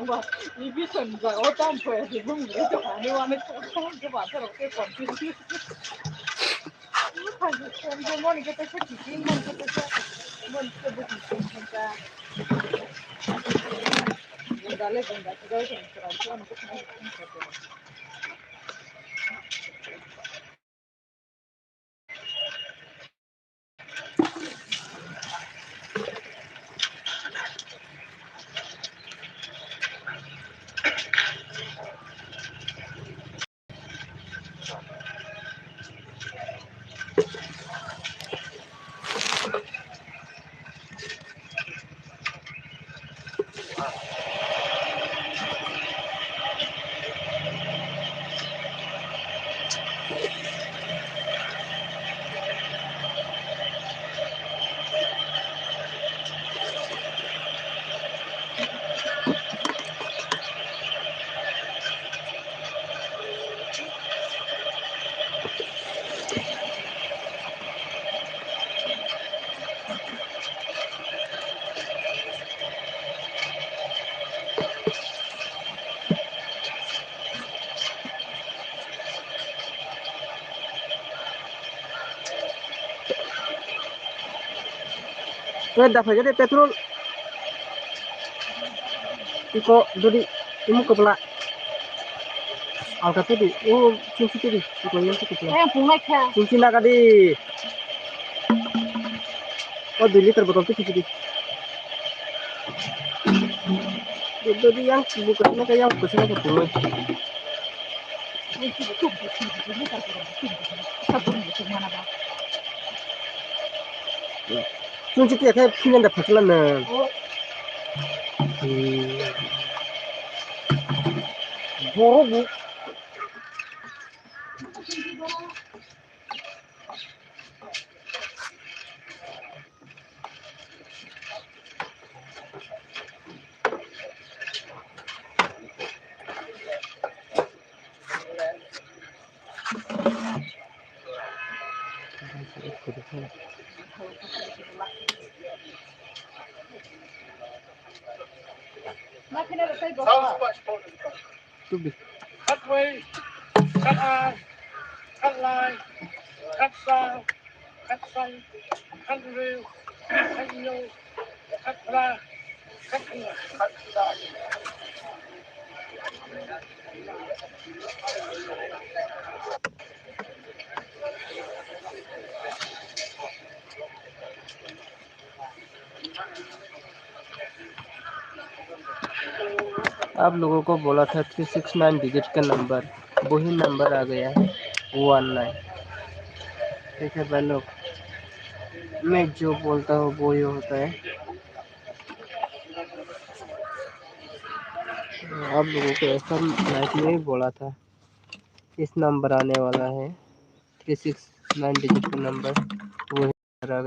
봐. 이 비선가 어떤 거야 지금 이렇게 많이 와는 처음 봐서 이렇게 건드리지. 사실 뭐 이게 또 기긴 뭐 이게 뭐 이게 뭐 진짜 뭔가를 뭔가 그걸 좀 그런 거 dapat jadi petrol iko dari imu kepala angkat tadi kunci tadi iko yang kepala kunci nak di 2 liter botol itu tadi jadi yang bukannya kayak yang kesana ke pulau kunci itu kayak punya dapat lana boro tuh Cut weight, cut eye, cut line, cut style, cut sight, cut reel, cut nose, cut fly, cut clear, cut style. आप लोगों को बोला था 369 digit का number वही number आ गया है 19 ठीक है भाई लोग मैं जो बोलता हूँ वो ही होता है आप लोगों को ऐसा नाइट में ही बोला था इस नंबर आने वाला है 369 डिजिट का नंबर वही आ गया